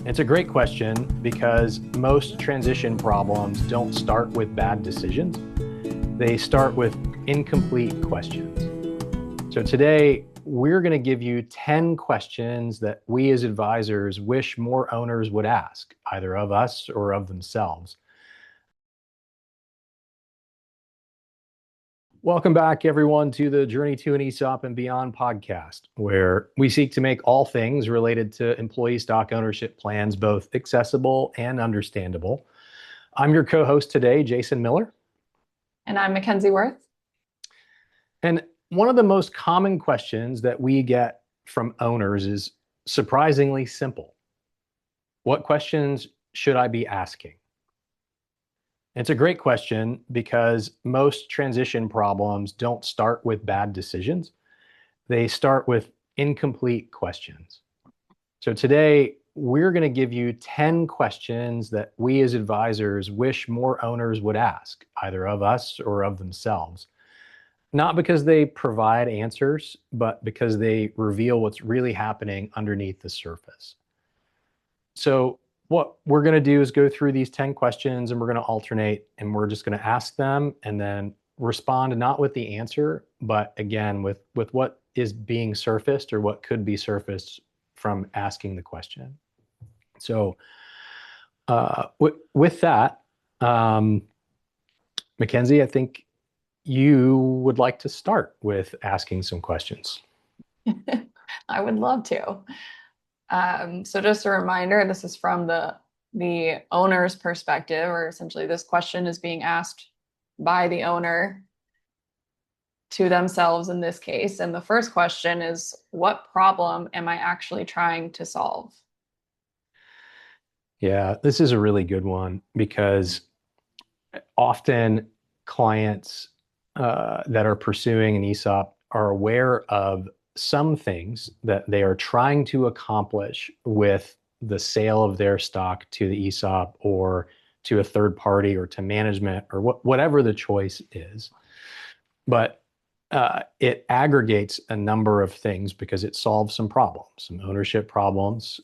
It's a great question because most transition problems don't start with bad decisions. They start with incomplete questions. So today, we're going to give you 10 questions that we as advisors wish more owners would ask, either of us or of themselves. Welcome back, everyone, to the Journey to an ESOP and Beyond podcast, where we seek to make all things related to employee stock ownership plans both accessible and understandable. I'm your co-host today, Jason Miller. And I'm Makenzie Wirth. And one of the most common questions that we get from owners is surprisingly simple. What questions should I be asking? It's a great question because most transition problems don't start with bad decisions. They start with incomplete questions. So today, we're going to give you 10 questions that we as advisors wish more owners would ask, either of us or of themselves. Not because they provide answers, but because they reveal what's really happening underneath the surface. So what we're going to do is go through these 10 questions and we're going to alternate and we're just going to ask them and then respond not with the answer, but again, with what is being surfaced or what could be surfaced from asking the question. So with that, Makenzie, I think you would like to start with asking some questions. I would love to. So just a reminder, this is from the owner's perspective, or essentially this question is being asked by the owner to themselves in this case. And the first question is, what problem am I actually trying to solve? Yeah, this is a really good one because often clients that are pursuing an ESOP are aware of some things that they are trying to accomplish with the sale of their stock to the ESOP or to a third party or to management or whatever the choice is. But it aggregates a number of things because it solves some problems, some ownership problems,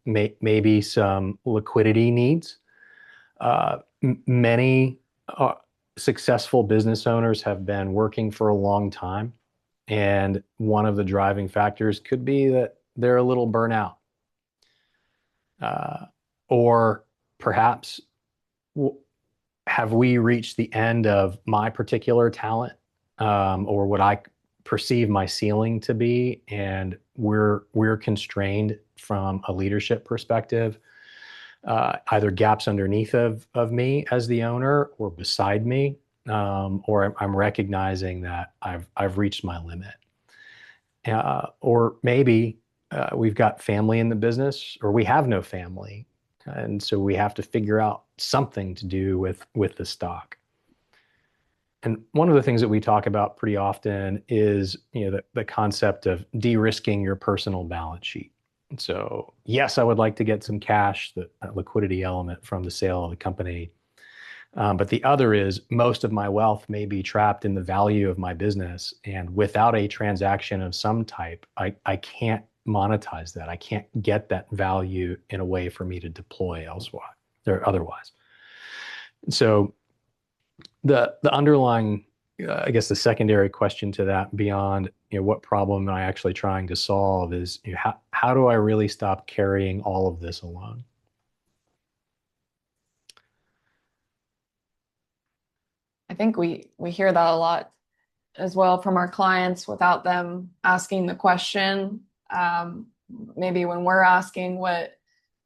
maybe some liquidity needs. Many successful business owners have been working for a long time. And one of the driving factors could be that they're a little burnout. Or perhaps have we reached the end of my particular talent or what I perceive my ceiling to be, and we're constrained from a leadership perspective, either gaps underneath of me as the owner or beside me, or I'm recognizing that I've reached my limit. Or maybe we've got family in the business, or we have no family, and so we have to figure out something to do with the stock. And one of the things that we talk about pretty often is, the concept of de-risking your personal balance sheet. And so, yes, I would like to get some cash, that liquidity element from the sale of the company. But the other is most of my wealth may be trapped in the value of my business. And without a transaction of some type, I can't monetize that. I can't get that value in a way for me to deploy elsewhere or otherwise. So the underlying, I guess the secondary question to that beyond, what problem am I actually trying to solve is, how do I really stop carrying all of this alone? I think we hear that a lot as well from our clients without them asking the question. Maybe when we're asking what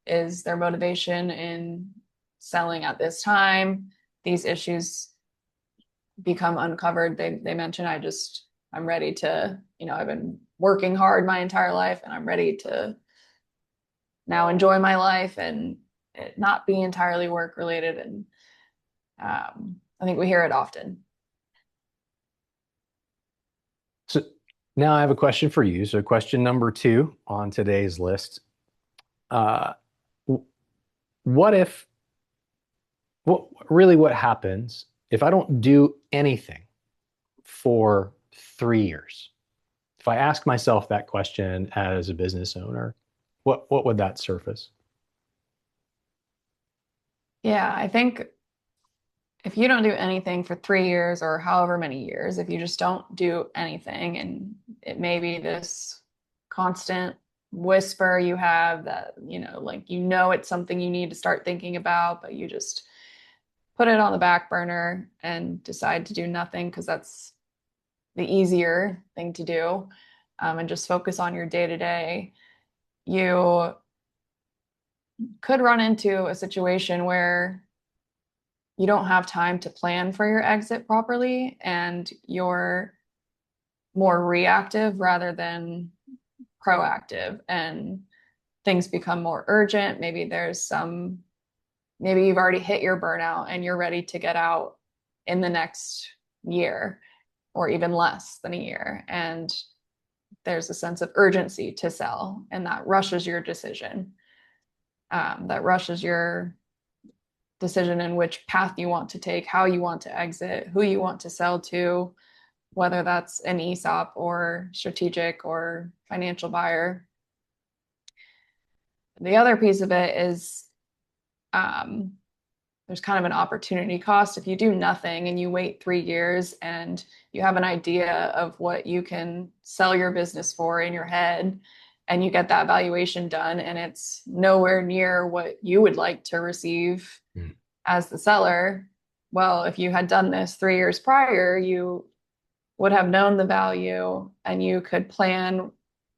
is their motivation in selling at this time, these issues become uncovered. They mention, I'm ready to, I've been working hard my entire life and I'm ready to now enjoy my life and it not be entirely work related. And I think we hear it often. So now I have a question for you. So question number 2 on today's list. What happens if I don't do anything for 3 years? If I ask myself that question as a business owner, what would that surface? Yeah, I think if you don't do anything for 3 years or however many years, if you just don't do anything, and it may be this constant whisper you have that, like it's something you need to start thinking about, but you just put it on the back burner and decide to do nothing because that's the easier thing to do, and just focus on your day to day, you could run into a situation where you don't have time to plan for your exit properly and you're more reactive rather than proactive, and things become more urgent. Maybe you've already hit your burnout and you're ready to get out in the next year or even less than a year. And there's a sense of urgency to sell, and that rushes your decision. That rushes your decision in which path you want to take, how you want to exit, who you want to sell to, whether that's an ESOP or strategic or financial buyer. The other piece of it is there's kind of an opportunity cost. If you do nothing and you wait 3 years and you have an idea of what you can sell your business for in your head, and you get that valuation done and it's nowhere near what you would like to receive as the seller, well, if you had done this 3 years prior, you would have known the value and you could plan,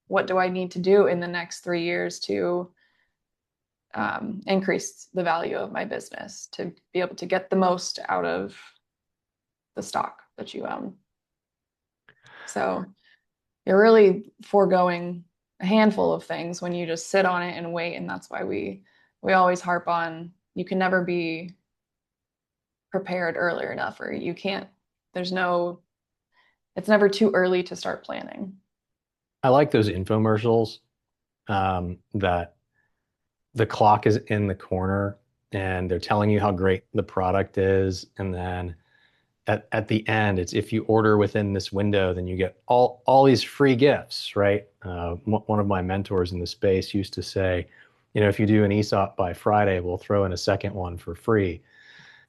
what do I need to do in the next 3 years to increase the value of my business to be able to get the most out of the stock that you own. So you're really foregoing a handful of things when you just sit on it and wait. And that's why we always harp on, you can never be prepared earlier enough, or you can't, it's never too early to start planning. I like those infomercials that the clock is in the corner and they're telling you how great the product is. And then at the end, it's if you order within this window, then you get all these free gifts, right? One of my mentors in the space used to say, if you do an ESOP by Friday, we'll throw in a second one for free.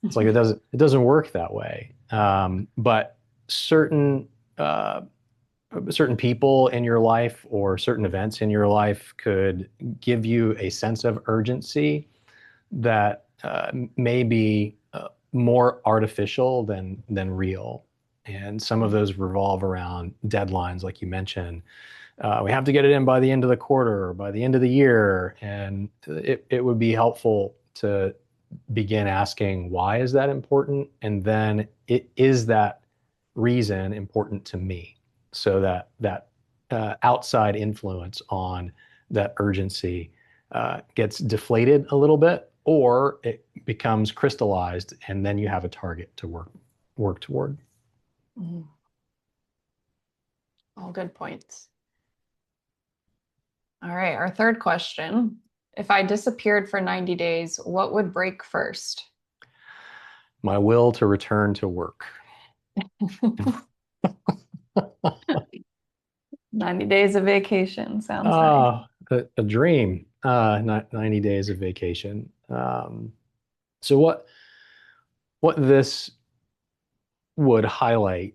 It's like it doesn't work that way. But certain people in your life or certain events in your life could give you a sense of urgency that may be more artificial than real. And some of those revolve around deadlines, like you mentioned. We have to get it in by the end of the quarter or by the end of the year. And it would be helpful to begin asking, why is that important? And then is that reason important to me? So that outside influence on that urgency gets deflated a little bit, or it becomes crystallized, and then you have a target to work toward. Mm-hmm. All good points. All right, our third question. If I disappeared for 90 days, what would break first? My will to return to work. 90 days of vacation sounds nice. A dream. 90 days of vacation. So what this would highlight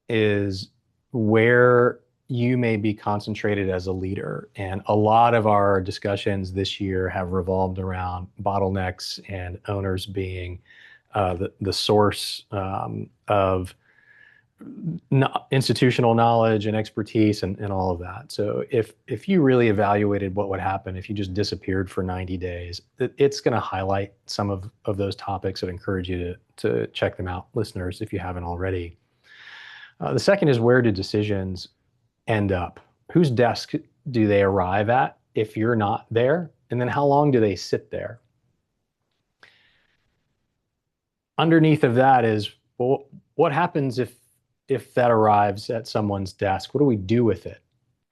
is where you may be concentrated as a leader. And a lot of our discussions this year have revolved around bottlenecks and owners being the source of institutional knowledge and expertise and all of that. So if you really evaluated what would happen if you just disappeared for 90 days, it's going to highlight some of those topics. I'd encourage you to check them out, listeners, if you haven't already. The second is, where do decisions end up? Whose desk do they arrive at if you're not there? And then how long do they sit there? Underneath of that is, well, what happens if that arrives at someone's desk? What do we do with it?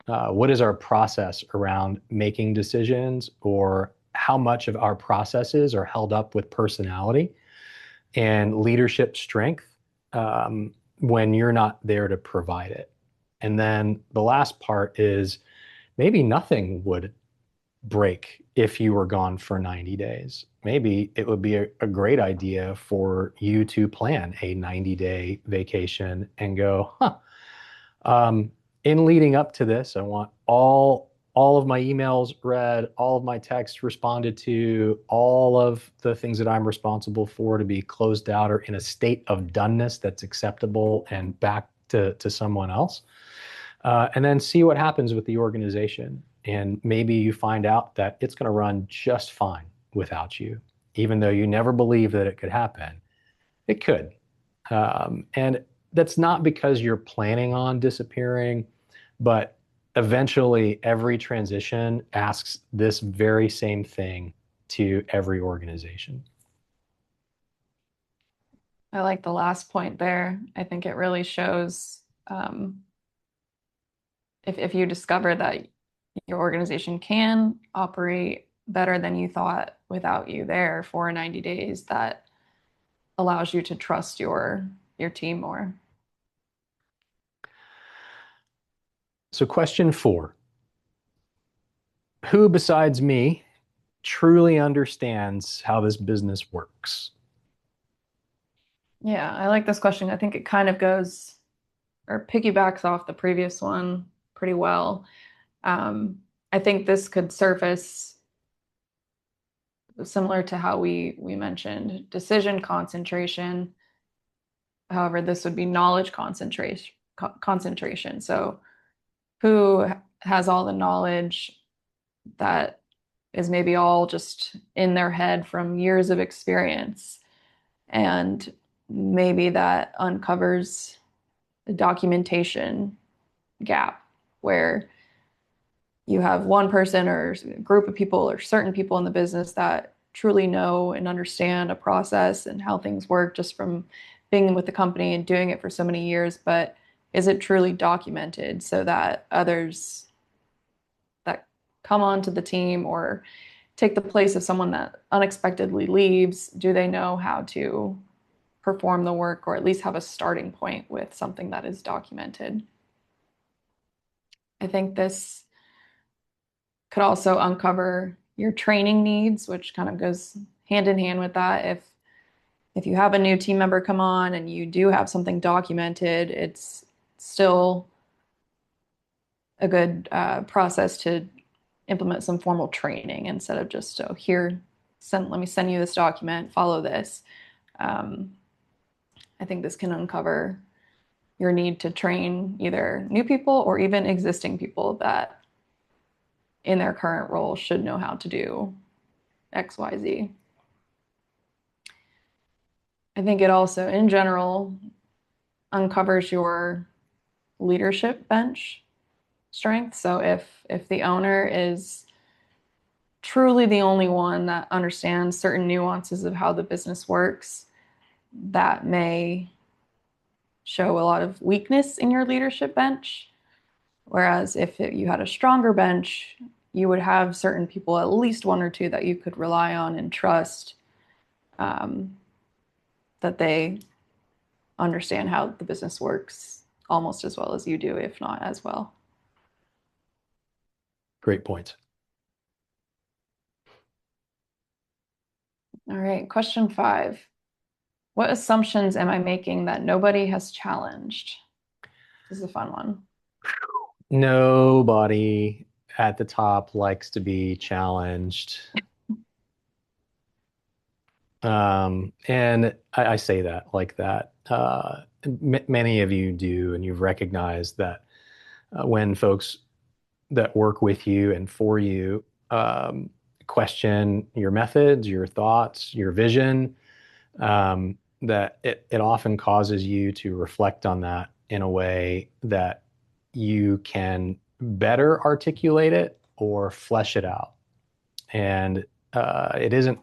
What is our process around making decisions, or how much of our processes are held up with personality and leadership strength when you're not there to provide it? And then the last part is, maybe nothing would break if you were gone for 90 days. Maybe it would be a great idea for you to plan a 90-day vacation and go, huh, in leading up to this, I want all of my emails read, all of my texts responded to, all of the things that I'm responsible for to be closed out or in a state of doneness that's acceptable and back to someone else. And then see what happens with the organization. And maybe you find out that it's going to run just fine without you, even though you never believed that it could happen. It could. And that's not because you're planning on disappearing, but eventually every transition asks this very same thing to every organization. I like the last point there. I think it really shows if you discover that your organization can operate better than you thought without you there for 90 days, that allows you to trust your team more. So question 4, who besides me truly understands how this business works? Yeah, I like this question. I think it kind of goes or piggybacks off the previous one pretty well. I think this could surface similar to how we mentioned decision concentration. However, this would be knowledge concentration. So who has all the knowledge that is maybe all just in their head from years of experience, and maybe that uncovers the documentation gap where you have one person or a group of people or certain people in the business that truly know and understand a process and how things work just from being with the company and doing it for so many years, but is it truly documented so that others that come onto the team or take the place of someone that unexpectedly leaves, do they know how to perform the work or at least have a starting point with something that is documented? I think this could also uncover your training needs, which kind of goes hand in hand with that. If you have a new team member come on and you do have something documented, it's still a good process to implement some formal training instead of just, oh, here, let me send you this document, follow this. I think this can uncover your need to train either new people or even existing people that in their current role should know how to do X, Y, Z. I think it also, in general, uncovers your leadership bench strength. So if the owner is truly the only one that understands certain nuances of how the business works, that may show a lot of weakness in your leadership bench. Whereas if you had a stronger bench, you would have certain people, at least one or two, that you could rely on and trust, that they understand how the business works almost as well as you do, if not as well. Great point. All right, question 5. What assumptions am I making that nobody has challenged? This is a fun one. Nobody at the top likes to be challenged. And I say that like that. Many of you do, and you've recognized that when folks that work with you and for you question your methods, your thoughts, your vision, that it often causes you to reflect on that in a way that you can better articulate it or flesh it out. And it isn't,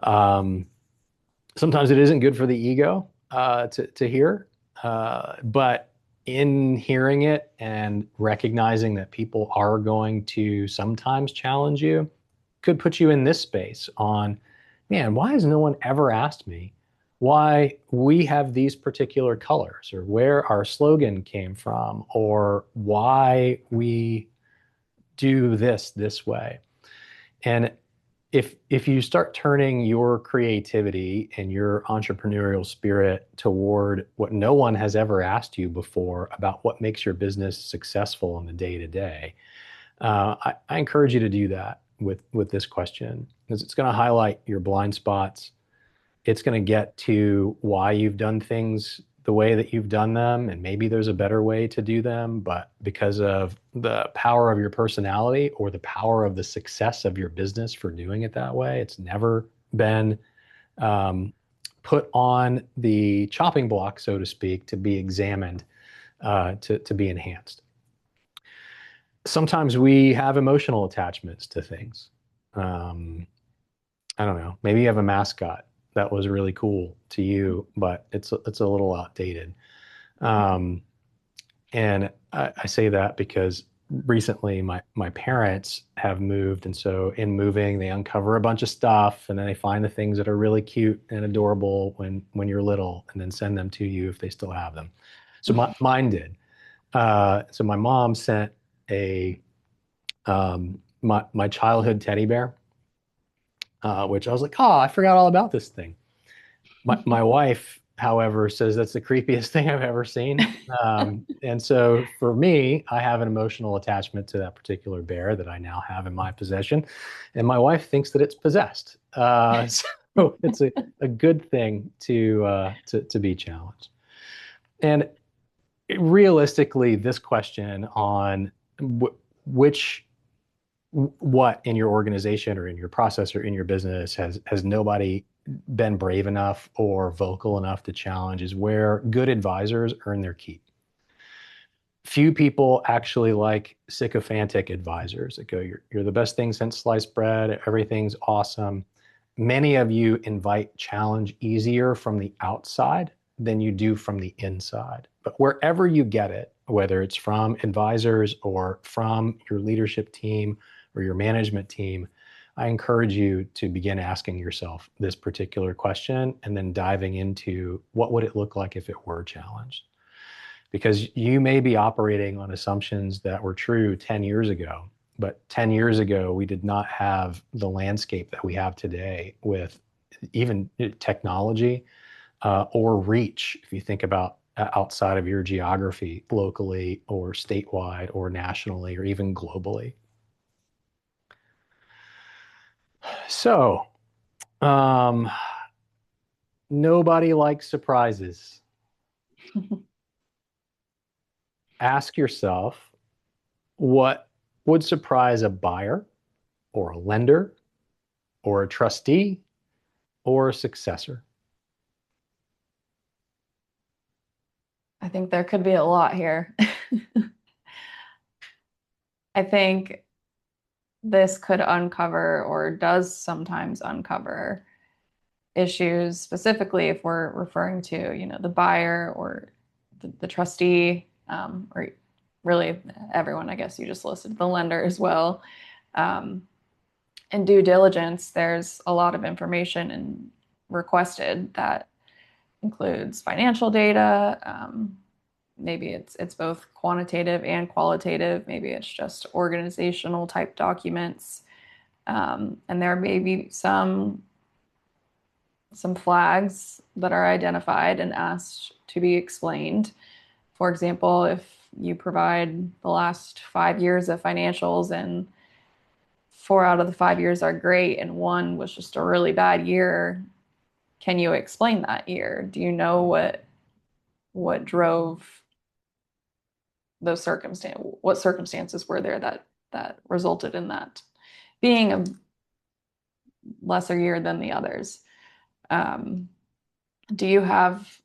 sometimes it isn't good for the ego to hear, but in hearing it and recognizing that people are going to sometimes challenge you could put you in this space on, man, why has no one ever asked me why we have these particular colors or where our slogan came from or why we do this way? And if you start turning your creativity and your entrepreneurial spirit toward what no one has ever asked you before about what makes your business successful in the day to day, I encourage you to do that with this question, because it's going to highlight your blind spots. It's going to get to why you've done things the way that you've done them, and maybe there's a better way to do them, but because of the power of your personality or the power of the success of your business for doing it that way, it's never been um, put on the chopping block, so to speak, to be examined, to be enhanced. Sometimes we have emotional attachments to things. Um, I don't know. Maybe you have a mascot that was really cool to you, but it's a little outdated. Um, and I say that because recently my parents have moved, and so in moving, they uncover a bunch of stuff, and then they find the things that are really cute and adorable when you're little, and then send them to you if they still have them. So mine did. So my mom sent a my childhood teddy bear, which I was like, oh, I forgot all about this thing. My wife, however, says that's the creepiest thing I've ever seen. And so for me, I have an emotional attachment to that particular bear that I now have in my possession. And my wife thinks that it's possessed. So it's a good thing to be challenged. And realistically, this question on which what in your organization or in your process or in your business has nobody been brave enough or vocal enough to challenge is where good advisors earn their keep. Few people actually like sycophantic advisors that go, you're the best thing since sliced bread, everything's awesome. Many of you invite challenge easier from the outside than you do from the inside. But wherever you get it, whether it's from advisors or from your leadership team or your management team, I encourage you to begin asking yourself this particular question and then diving into what would it look like if it were challenged? Because you may be operating on assumptions that were true 10 years ago, but 10 years ago, we did not have the landscape that we have today with even technology or reach. If you think about outside of your geography, locally or statewide or nationally or even globally. So, um, nobody likes surprises. Ask yourself, what would surprise a buyer or a lender or a trustee or a successor? I think there could be a lot here. I think this could uncover or does sometimes uncover issues, specifically if we're referring to, the buyer or the trustee, or really everyone, I guess you just listed the lender as well. In due diligence, there's a lot of information and requested that includes financial data. Maybe it's both quantitative and qualitative. Maybe it's just organizational type documents. And there may be some flags that are identified and asked to be explained. For example, if you provide the last 5 years of financials and 4 out of the 5 years are great and one was just a really bad year, can you explain that year? Do you know what drove those circumstances? What circumstances were there that resulted in that being a lesser year than the others? Do you have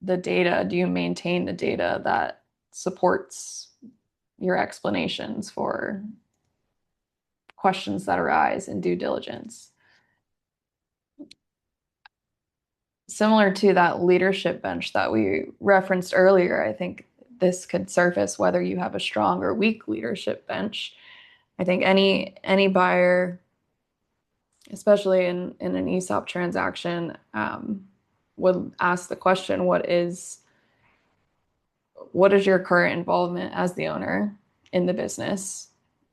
the data? Do you maintain the data that supports your explanations for questions that arise in due diligence? Similar to that leadership bench that we referenced earlier, I think this could surface whether you have a strong or weak leadership bench. I think any buyer, especially in an ESOP transaction, would ask the question, what is your current involvement as the owner in the business?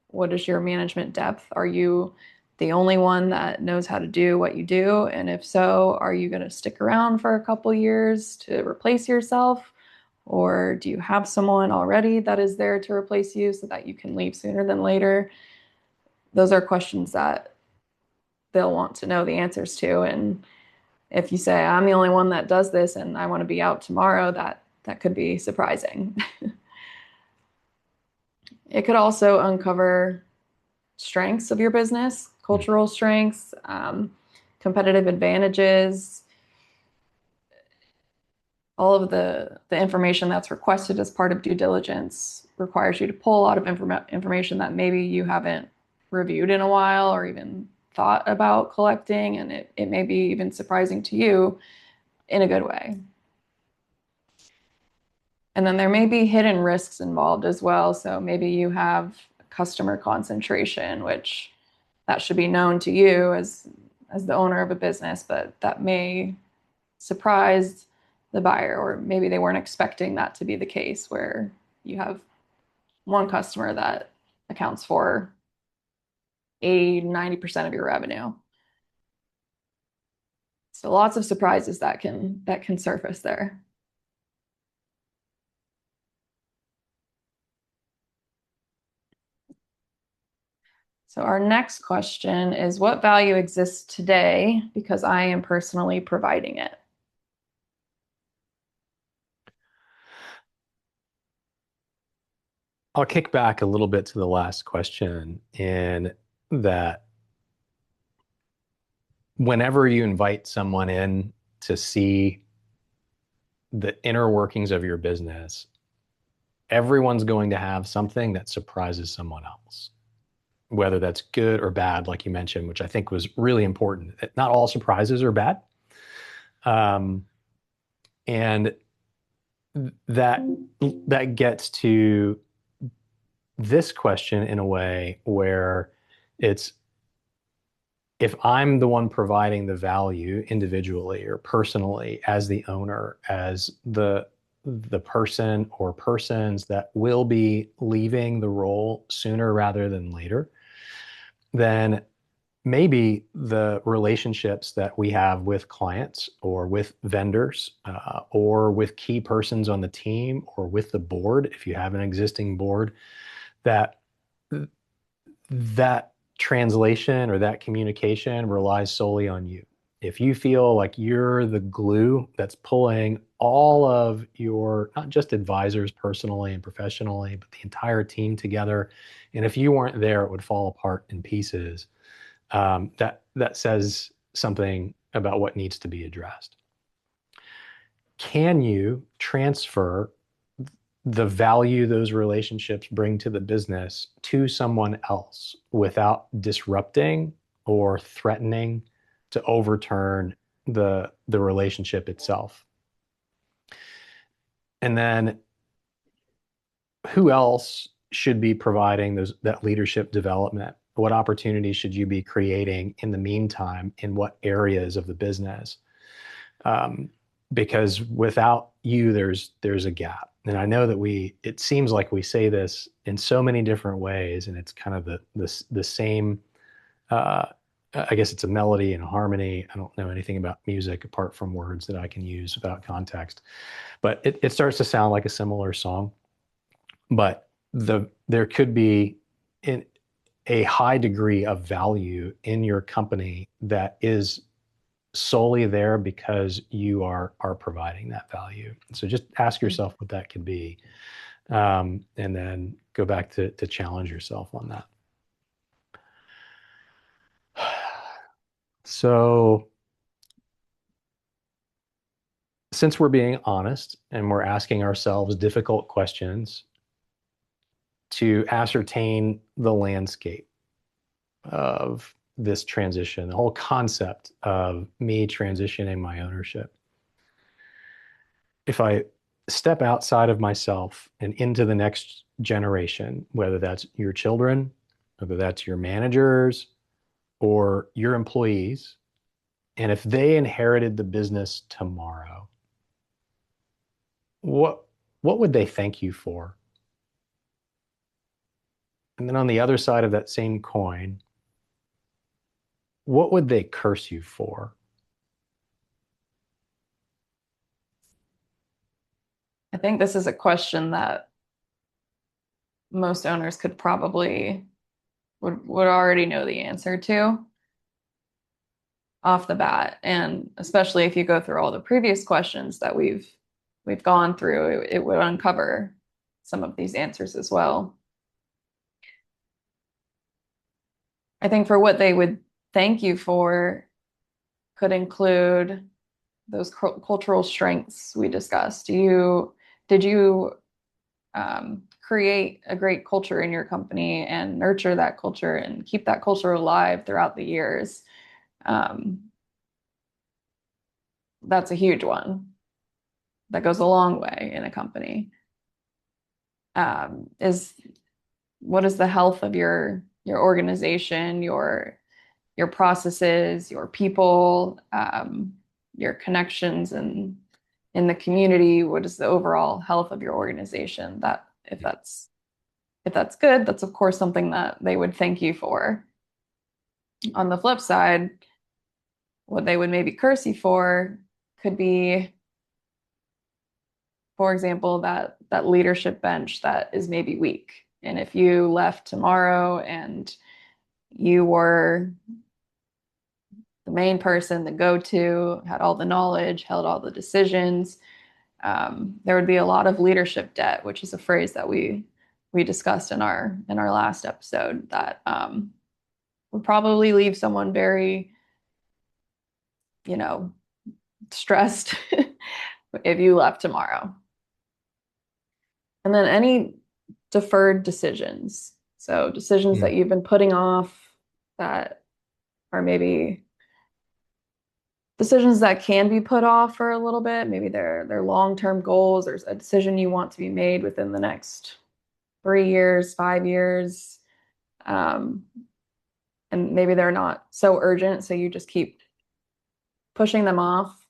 What is your management depth? Are you the only one that knows how to do what you do? And if so, are you going to stick around for a couple years to replace yourself? Or do you have someone already that is there to replace you so that you can leave sooner than later? Those are questions that they'll want to know the answers to. And if you say, I'm the only one that does this and I want to be out tomorrow, that could be surprising. It could also uncover strengths of your business, cultural strengths, competitive advantages. All of the information that's requested as part of due diligence requires you to pull a lot of information that maybe you haven't reviewed in a while or even thought about collecting, and it may be even surprising to you in a good way. And then there may be hidden risks involved as well. So maybe you have customer concentration, which that should be known to you as the owner of a business, but that may surprise the buyer, or maybe they weren't expecting that to be the case, where you have one customer that accounts for 80-90% of your revenue. So lots of surprises that can surface there. So our next question is, what value exists today because I am personally providing it? I'll kick back a little bit to the last question in that whenever you invite someone in to see the inner workings of your business, everyone's going to have something that surprises someone else, whether that's good or bad, like you mentioned, which I think was really important. Not all surprises are bad. And that gets to this question in a way where it's, if I'm the one providing the value individually or personally as the owner, as the person or persons that will be leaving the role sooner rather than later, then maybe the relationships that we have with clients or with vendors or with key persons on the team or with the board, if you have an existing board, that translation or that communication relies solely on you. If you feel like you're the glue that's pulling all of your, not just advisors personally and professionally, but the entire team together, and if you weren't there, it would fall apart in pieces, that says something about what needs to be addressed. Can you transfer the value those relationships bring to the business to someone else without disrupting or threatening to overturn the relationship itself? And then who else should be providing that leadership development? What opportunities should you be creating in the meantime? In what areas of the business? Because without you, there's a gap. And I know that it seems like we say this in so many different ways, and it's kind of the same, I guess it's a melody and a harmony. I don't know anything about music apart from words that I can use without context, but it starts to sound like a similar song. But there could be a high degree of value in your company that is solely there because you are providing that value. So just ask yourself what that could be, and then go back to challenge yourself on that. So since we're being honest and we're asking ourselves difficult questions to ascertain the landscape of this transition, the whole concept of me transitioning my ownership, if I step outside of myself and into the next generation, whether that's your children, whether that's your managers or your employees, and if they inherited the business tomorrow, what would they thank you for? And then on the other side of that same coin, what would they curse you for? I think this is a question that most owners could probably would already know the answer to off the bat. And especially if you go through all the previous questions that we've gone through, it would uncover some of these answers as well. I think for what they would thank you for could include those cultural strengths we discussed. Did you create a great culture in your company and nurture that culture and keep that culture alive throughout the years? Um, that's a huge one. That goes a long way in a company. Is what is the health of your organization, your processes, your people, your connections, and in the community? What is the overall health of your organization? That if that's good, that's of course something that they would thank you for. On the flip side, what they would maybe curse you for could be, for example, that leadership bench that is maybe weak. And if you left tomorrow and you were the main person, the go-to, had all the knowledge, held all the decisions, there would be a lot of leadership debt, which is a phrase that we discussed in our last episode that would probably leave someone very, you know, stressed if you left tomorrow. And then any deferred decisions. So decisions that you've been putting off that are maybe decisions that can be put off for a little bit. Maybe they're long-term goals. There's a decision you want to be made within the next 3 years, 5 years. And maybe they're not so urgent, so you just keep pushing them off,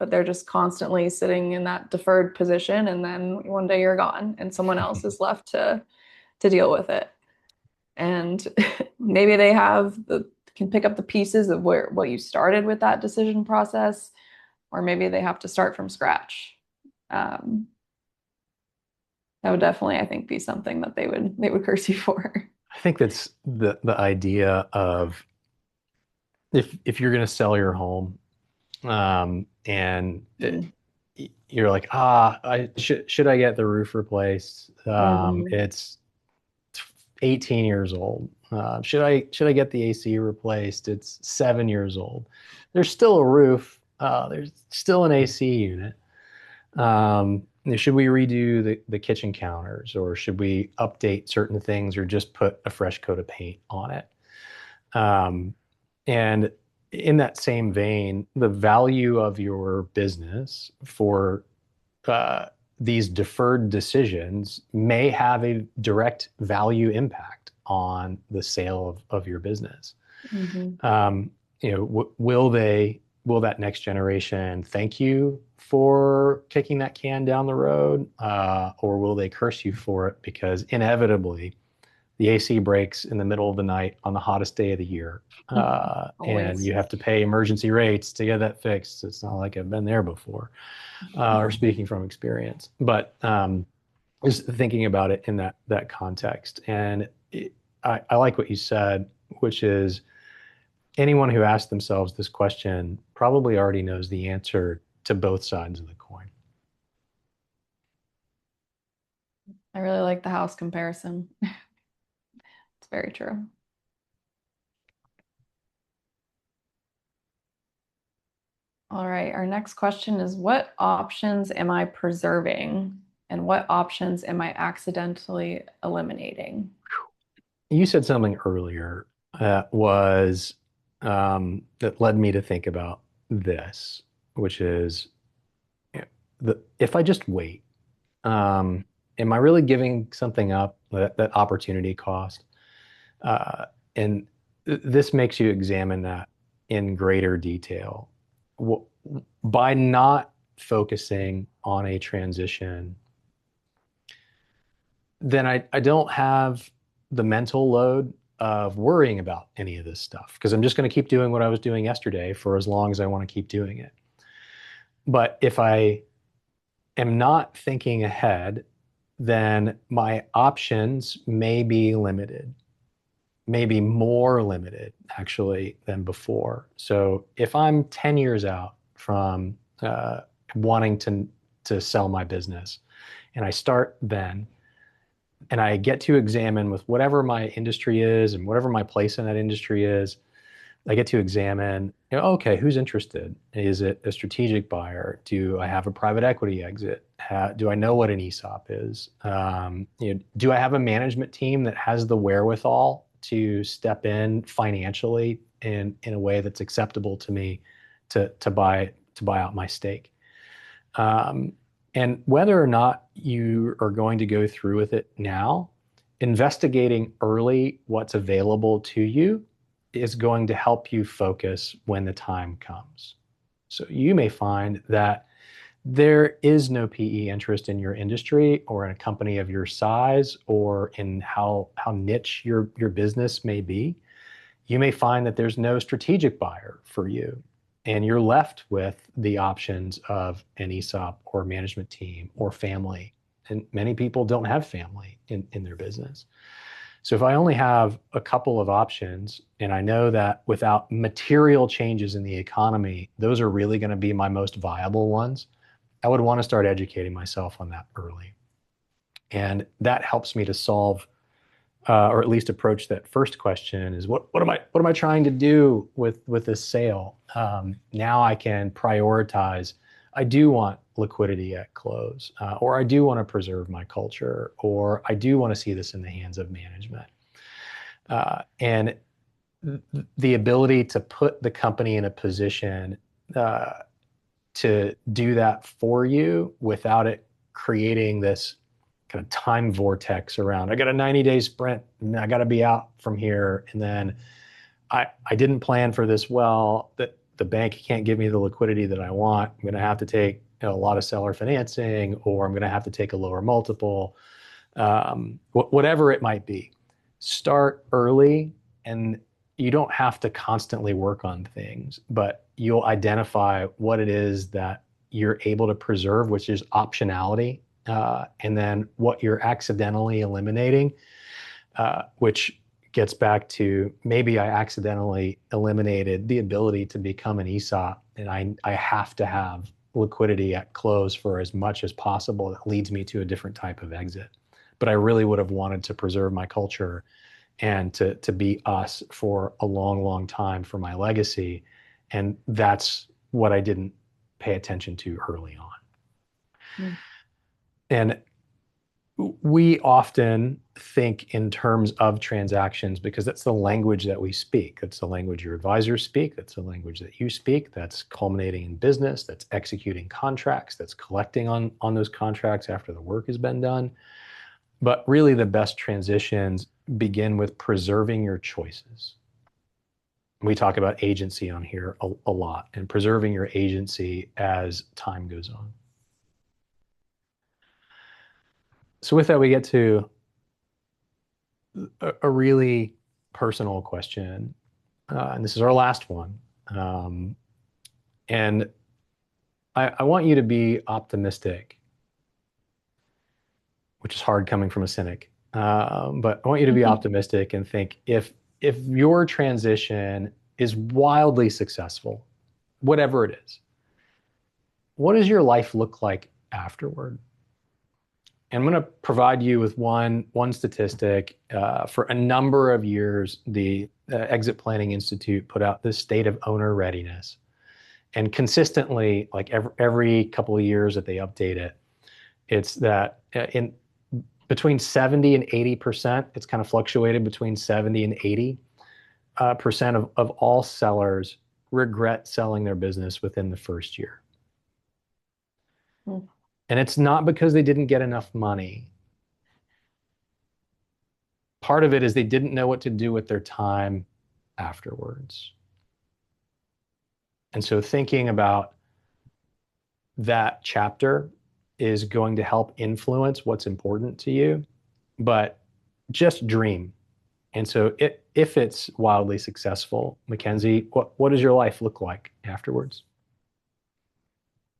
but they're just constantly sitting in that deferred position, and then one day you're gone and someone else is left to deal with it. And maybe they can pick up the pieces of what you started with that decision process, or maybe they have to start from scratch. That would definitely, I think, be something that they would curse you for. I think that's the idea of if you're going to sell your home, and you're like, I should I get the roof replaced? It's 18 years old. Should I get the AC replaced? It's 7 years old. There's still a roof. There's still an AC unit. Should we redo the kitchen counters, or should we update certain things, or just put a fresh coat of paint on it? And in that same vein, the value of your business for these deferred decisions may have a direct value impact on the sale of your business. Will that next generation thank you for kicking that can down the road, or will they curse you for it because inevitably the AC breaks in the middle of the night on the hottest day of the year, and you have to pay emergency rates to get that fixed? It's not like I've been there before, or speaking from experience, but just thinking about it in that context. And I like what you said, which is anyone who asks themselves this question probably already knows the answer to both sides of the coin. I really like the house comparison. It's very true. All right, our next question is, what options am I preserving and what options am I accidentally eliminating? You said something earlier that led me to think about this, which is, if I just wait, am I really giving something up, that opportunity cost? And this makes you examine that in greater detail. By not focusing on a transition, then I don't have the mental load of worrying about any of this stuff because I'm just going to keep doing what I was doing yesterday for as long as I want to keep doing it. But if I am not thinking ahead, then my options may be limited, maybe more limited actually than before. So if I'm 10 years out from wanting to sell my business and I start then, and I get to examine with whatever my industry is and whatever my place in that industry is, I get to examine, okay, who's interested? Is it a strategic buyer? Do I have a private equity exit? Do I know what an ESOP is? Do I have a management team that has the wherewithal to step in financially in a way that's acceptable to me to buy out my stake? And whether or not you are going to go through with it now, investigating early what's available to you is going to help you focus when the time comes. So you may find that there is no PE interest in your industry or in a company of your size or in how niche your business may be. You may find that there's no strategic buyer for you, and you're left with the options of an ESOP or management team or family. And many people don't have family in their business. So if I only have a couple of options, and I know that without material changes in the economy, those are really going to be my most viable ones, I would want to start educating myself on that early. And that helps me to solve, or at least approach that first question is what am I trying to do with this sale? Now I can prioritize. I do want liquidity at close, or I do want to preserve my culture, or I do want to see this in the hands of management. And the ability to put the company in a position to do that for you without it creating this kind of time vortex around, I got a 90-day sprint and I got to be out from here. And then I didn't plan for this well, that the bank can't give me the liquidity that I want. I'm going to have to take a lot of seller financing, or I'm going to have to take a lower multiple, whatever it might be. Start early, and you don't have to constantly work on things, but you'll identify what it is that you're able to preserve, which is optionality, and then what you're accidentally eliminating, which gets back to maybe I accidentally eliminated the ability to become an ESOP, and I have to have liquidity at close for as much as possible. That leads me to a different type of exit. But I really would have wanted to preserve my culture and to be us for a long, long time for my legacy. And that's what I didn't pay attention to early on. Mm. And we often think in terms of transactions because that's the language that we speak. That's the language your advisors speak. That's the language that you speak. That's culminating in business. That's executing contracts. That's collecting on those contracts after the work has been done. But really the best transitions begin with preserving your choices. We talk about agency on here a lot, and preserving your agency as time goes on. So with that, we get to a really personal question, and this is our last one. And I want you to be optimistic, which is hard coming from a cynic. But I want you to be optimistic and think if your transition is wildly successful, whatever it is, what does your life look like afterward? And I'm going to provide you with one statistic. For a number of years, the Exit Planning Institute put out this state of owner readiness. And consistently, like every couple of years that they update it, it's that in between 70 and 80%, it's kind of fluctuated between 70 and 80% of all sellers regret selling their business within the first year. Mm. And it's not because they didn't get enough money. Part of it is they didn't know what to do with their time afterwards. And so thinking about that chapter is going to help influence what's important to you, but just dream. And so if it's wildly successful, Makenzie, what does your life look like afterwards?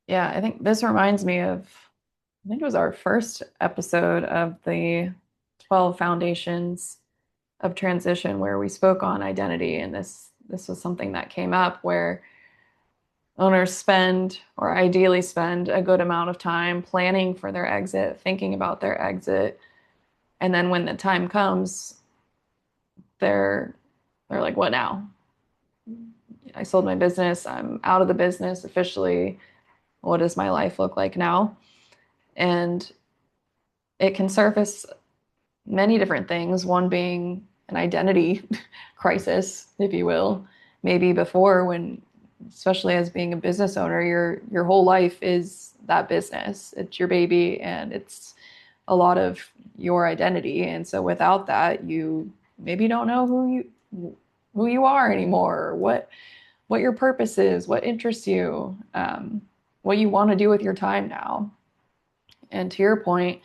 Yeah, I think this reminds me of, I think it was our first episode of the 12 Foundations of Transition where we spoke on identity. And this was something that came up where owners spend, or ideally spend, a good amount of time planning for their exit, thinking about their exit. And then when the time comes, they're they're like, what now? I sold my business. I'm out of the business officially. What does my life look like now? And it can surface many different things, one being an identity crisis, if you will. Maybe before, when, especially as being a business owner, your whole life is that business. It's your baby and it's a lot of your identity. And so without that, you maybe don't know who you are anymore, or what your purpose is, what interests you, what you want to do with your time now. And to your point,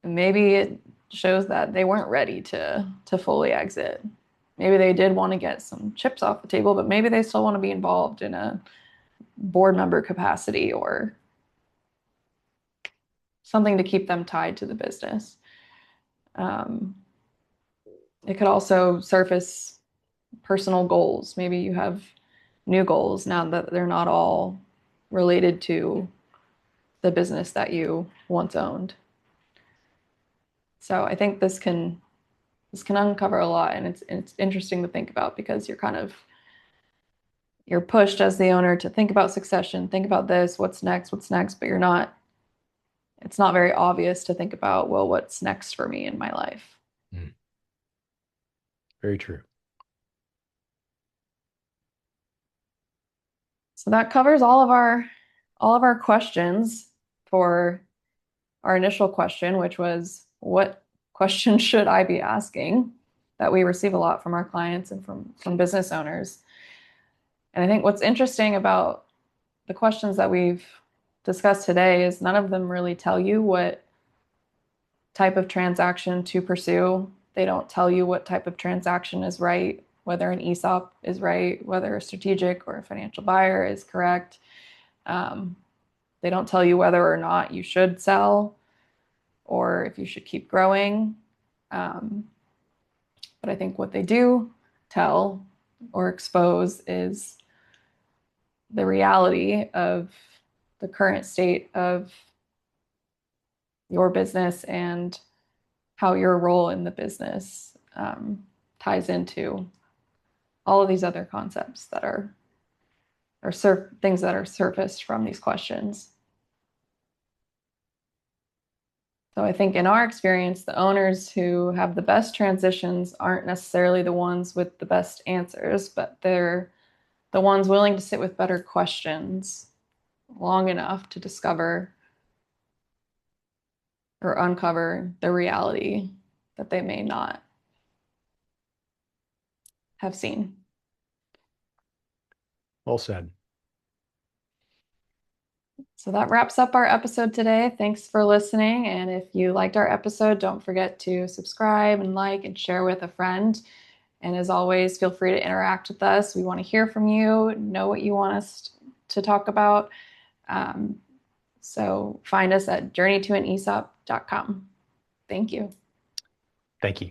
maybe it shows that they weren't ready to fully exit. Maybe they did want to get some chips off the table, but maybe they still want to be involved in a board member capacity or something to keep them tied to the business. Um, it could also surface personal goals. Maybe you have new goals now that they're not all related to the business that you once owned. So I think this can uncover a lot, and it's interesting to think about because you're pushed as the owner to think about succession, think about this, what's next, but it's not very obvious to think about, well, what's next for me in my life. Mm, very true. So that covers all of our questions for our initial question, which was, what question should I be asking, that we receive a lot from our clients and from business owners. And I think what's interesting about the questions that we've discussed today is none of them really tell you what type of transaction to pursue. They don't tell you what type of transaction is right, whether an ESOP is right, whether a strategic or a financial buyer is correct. Um, they don't tell you whether or not you should sell or if you should keep growing. Um, but I think what they do tell or expose is the reality of the current state of your business and how your role in the business ties into all of these other concepts that are things that are surfaced from these questions. So I think in our experience, the owners who have the best transitions aren't necessarily the ones with the best answers, but they're the ones willing to sit with better questions long enough to discover or uncover the reality that they may not have seen. Well said. So that wraps up our episode today. Thanks for listening. And if you liked our episode, don't forget to subscribe and like and share with a friend. And as always, feel free to interact with us. We want to hear from you, know what you want us to talk about. So find us at journeytoanesop.com. Thank you. Thank you.